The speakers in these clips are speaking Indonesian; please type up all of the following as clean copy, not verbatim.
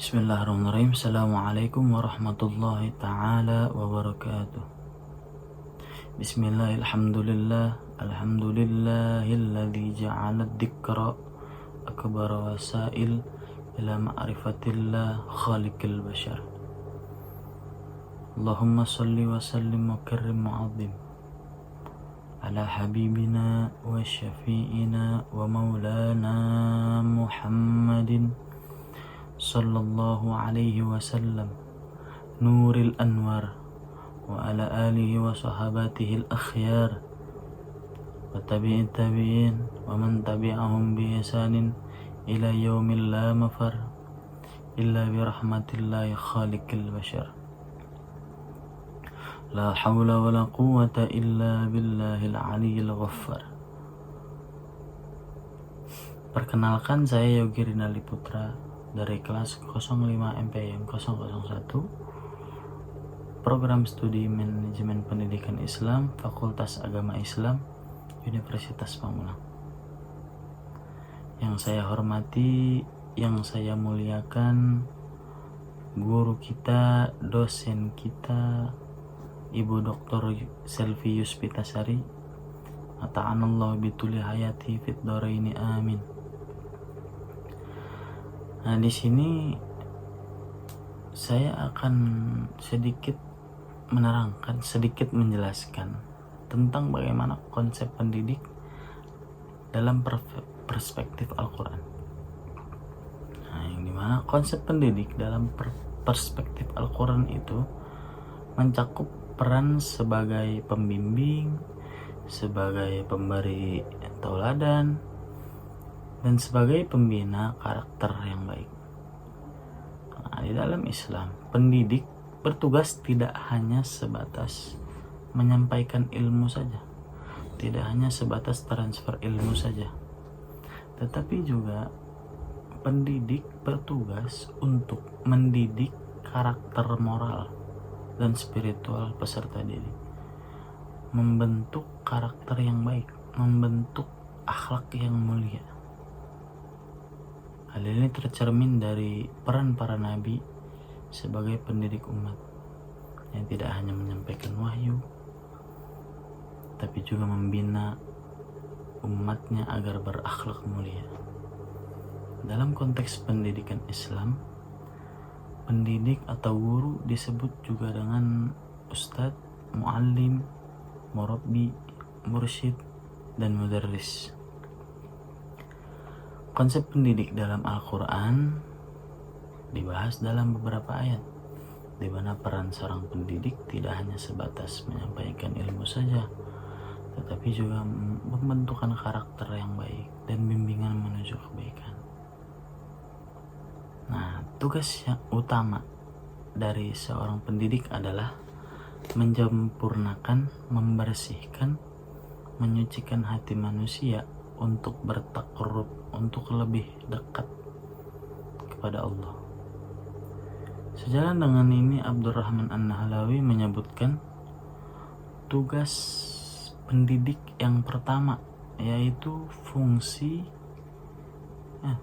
Bismillahirrahmanirrahim. Assalamualaikum warahmatullahi ta'ala wabarakatuh. Bismillahirrahmanirrahim. Alhamdulillahilladzi ja'ala dzikra akbara wasail ila ma'rifatillah khaliqil bashar. Allahumma salli wa sallim wa karrim mu'adzim ala habibina wa syafi'ina wa maulana Muhammadin sallallahu alaihi wasallam nuril anwar wa ala alihi wa sahabatihi al-akhyar wa tabi'in tabi'in wa man tabi'ahum bi ihsanin ila yaumil la mafar illa bi rahmatillahi khaliqil bashar. La hawla wa la quwwata illa billahil aliyyil ghaffar. Perkenalkan, saya Yogi Rinaldi Putra dari kelas 05 MPM 001 Program Studi Manajemen Pendidikan Islam, Fakultas Agama Islam, Universitas Pamulang. Yang saya hormati, yang saya muliakan, guru kita, dosen kita, Ibu Dr. Selvi Yuspitasari, ata'anallahu bituli hayati fid dharaini amin. Nah, di sini saya akan sedikit menerangkan, sedikit menjelaskan tentang bagaimana konsep pendidik dalam perspektif Al-Quran. Nah, yang dimana konsep pendidik dalam perspektif Al-Quran itu mencakup peran sebagai pembimbing, sebagai pemberi tauladan, dan sebagai pembina karakter yang baik. Nah, di dalam Islam, pendidik bertugas tidak hanya sebatas menyampaikan ilmu saja, tidak hanya sebatas transfer ilmu saja, tetapi juga pendidik bertugas untuk mendidik karakter moral dan spiritual peserta didik, membentuk karakter yang baik, membentuk akhlak yang mulia. Hal ini tercermin dari peran para nabi sebagai pendidik umat yang tidak hanya menyampaikan wahyu, tapi juga membina umatnya agar berakhlak mulia. Dalam konteks pendidikan Islam, pendidik atau guru disebut juga dengan ustadz, muallim, murabbi, mursyid, dan mudarris. Konsep pendidik dalam Al-Quran dibahas dalam beberapa ayat, di mana peran seorang pendidik tidak hanya sebatas menyampaikan ilmu saja, tetapi juga pembentukan karakter yang baik dan bimbingan menuju kebaikan. Nah, tugas yang utama dari seorang pendidik adalah menyempurnakan, membersihkan, menyucikan hati manusia untuk bertakarrub, untuk lebih dekat kepada Allah. Sejalan dengan ini, Abdurrahman An-Nahlawi menyebutkan tugas pendidik yang pertama yaitu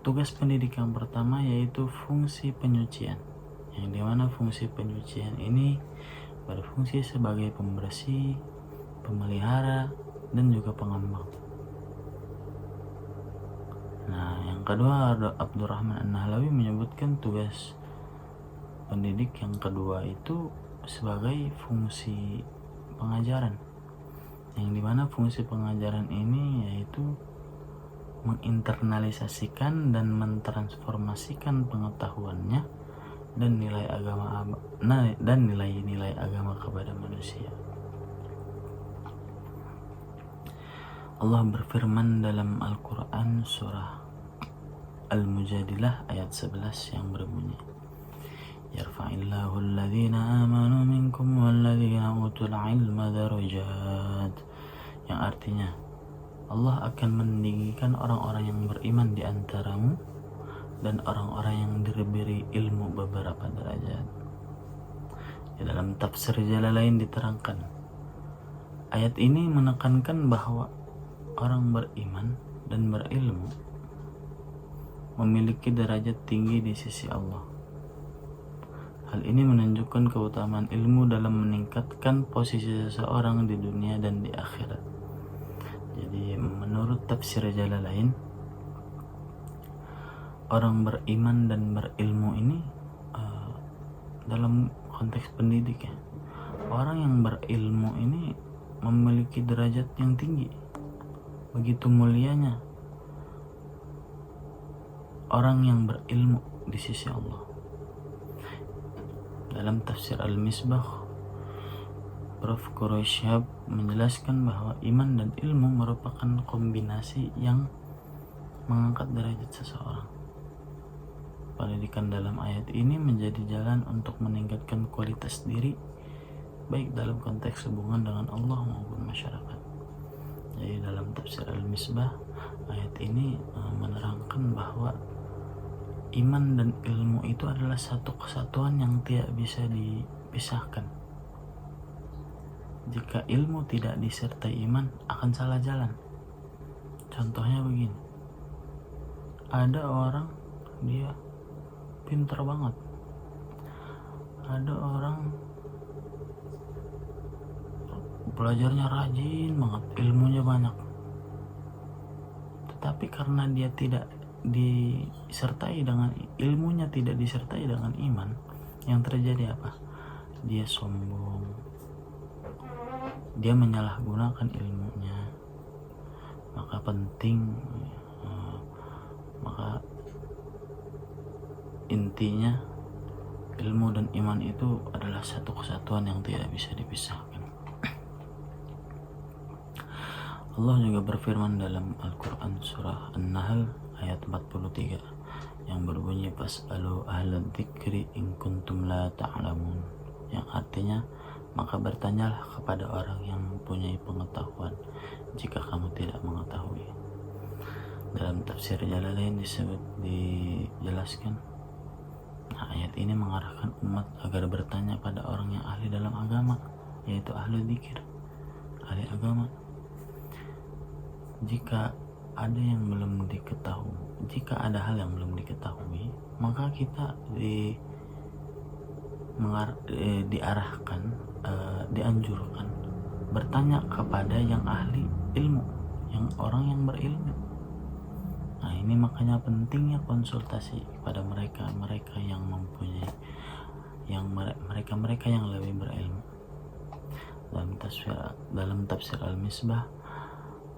tugas pendidik yang pertama yaitu fungsi penyucian, yang dimana fungsi penyucian ini berfungsi sebagai pembersih, pemelihara, dan juga pengembang. Nah, yang kedua, Abdurrahman An-Nahlawi menyebutkan tugas pendidik yang kedua itu sebagai fungsi pengajaran, yang dimana fungsi pengajaran ini yaitu menginternalisasikan dan mentransformasikan pengetahuannya dan nilai-nilai agama kepada manusia. Allah berfirman dalam Al-Quran surah Al-Mujadilah ayat 11 yang berbunyi, Yarfa'illahu alladhina amanu minkum walladhina utul ilma darajat, yang artinya Allah akan meninggikan orang-orang yang beriman di antaramu dan orang-orang yang diberi ilmu beberapa derajat. Di dalam tafsir Jalalain diterangkan, ayat ini menekankan bahwa orang beriman dan berilmu memiliki derajat tinggi di sisi Allah, Hal ini menunjukkan keutamaan ilmu dalam meningkatkan posisi seseorang di dunia dan di akhirat. Jadi menurut tafsir Jalalain, orang beriman dan berilmu ini dalam konteks pendidik ya, orang yang berilmu ini memiliki derajat yang tinggi. Begitu mulianya orang yang berilmu di sisi Allah. Dalam tafsir Al-Misbah, Prof. Quraisyhab menjelaskan bahwa iman dan ilmu merupakan kombinasi yang mengangkat derajat seseorang. Pendidikan dalam ayat ini menjadi jalan untuk meningkatkan kualitas diri, baik dalam konteks hubungan dengan Allah maupun masyarakat. Jadi dalam tafsir Al-Misbah, ayat ini menerangkan bahwa iman dan ilmu itu adalah satu kesatuan yang tidak bisa dipisahkan. Jika ilmu tidak disertai iman, akan salah jalan. Contohnya begini, ada orang dia pintar banget, ada orang belajarnya rajin banget, ilmunya banyak, tetapi karena dia tidak disertai dengan ilmunya, tidak disertai dengan iman, yang terjadi apa? Dia sombong, dia menyalahgunakan ilmunya. Maka penting, maka intinya ilmu dan iman itu adalah satu kesatuan yang tidak bisa dipisahkan. Allah juga berfirman dalam Al-Quran surah An-Nahl ayat 43 yang berbunyi fas'alu ahlad dzikri in kuntum la ta'lamun, yang artinya maka bertanyalah kepada orang yang mempunyai pengetahuan jika kamu tidak mengetahui. Dalam tafsir Jalalain dijelaskan, ayat ini mengarahkan umat agar bertanya pada orang yang ahli dalam agama, yaitu ahli dzikir, ahli agama. Jika ada yang belum diketahui, jika ada hal yang belum diketahui, maka kita diarahkan, dianjurkan bertanya kepada yang ahli ilmu, yang orang yang berilmu. Nah, ini makanya pentingnya konsultasi kepada mereka yang mempunyai, mereka yang lebih berilmu. Dalam tafsir Al-Misbah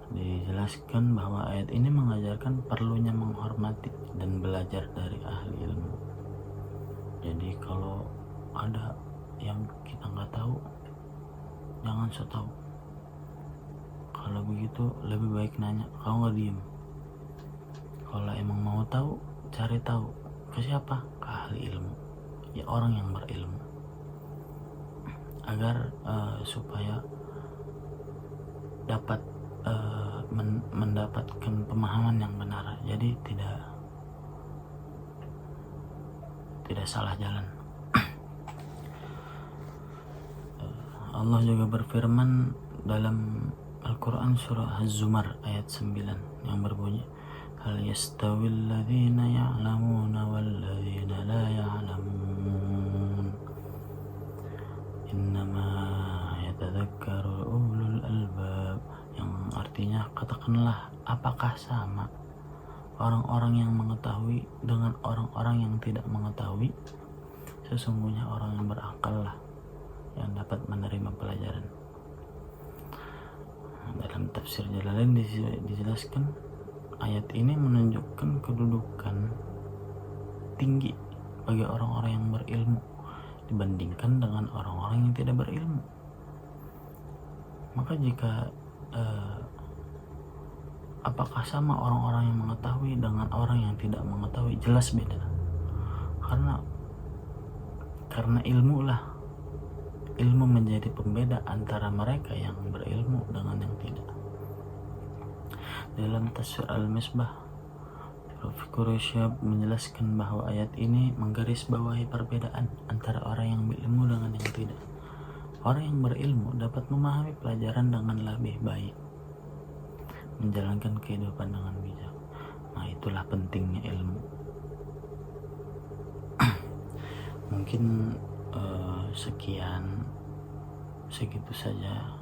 dijelaskan bahwa ayat ini mengajarkan perlunya menghormati dan belajar dari ahli ilmu. Jadi kalau ada yang kita nggak tahu, jangan so tahu. Kalau begitu lebih baik nanya, kalau nggak diem. Kalau emang mau tahu, cari tahu. Ke siapa? Ke ahli ilmu, ya orang yang berilmu, agar supaya dapat mendapatkan pemahaman yang benar. Jadi tidak salah jalan. Allah juga berfirman dalam Al-Quran surah Az-Zumar ayat 9 yang berbunyi hal yastawil ladzina ya'lamuna wal ladzina la ya'lamun innama yatadzakkaru ulul albab, yang artinya katakanlah, apakah sama orang-orang yang mengetahui dengan orang-orang yang tidak mengetahui? Sesungguhnya orang yang berakal lah yang dapat menerima pelajaran. Dalam tafsir Jalalain dijelaskan, ayat ini menunjukkan kedudukan tinggi bagi orang-orang yang berilmu dibandingkan dengan orang-orang yang tidak berilmu. Maka jika apakah sama orang-orang yang mengetahui dengan orang yang tidak mengetahui? Jelas beda. Karena ilmu menjadi pembeda antara mereka yang berilmu dengan yang tidak. Dalam tafsir Al-Misbah, Prof. Quraisyhab menjelaskan bahwa ayat ini menggarisbawahi perbedaan antara orang yang berilmu dengan yang tidak. Orang yang berilmu dapat memahami pelajaran dengan lebih baik, menjalankan kehidupan dengan bijak. Nah, itulah pentingnya ilmu. mungkin segitu saja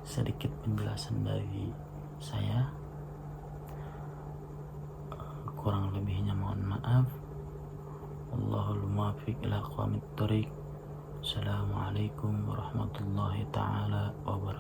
sedikit penjelasan dari saya. Kurang lebihnya mohon maaf. Wallahul muwaffiq ila aqwamit thoriq. Assalamualaikum warahmatullahi taala wabarakatuh.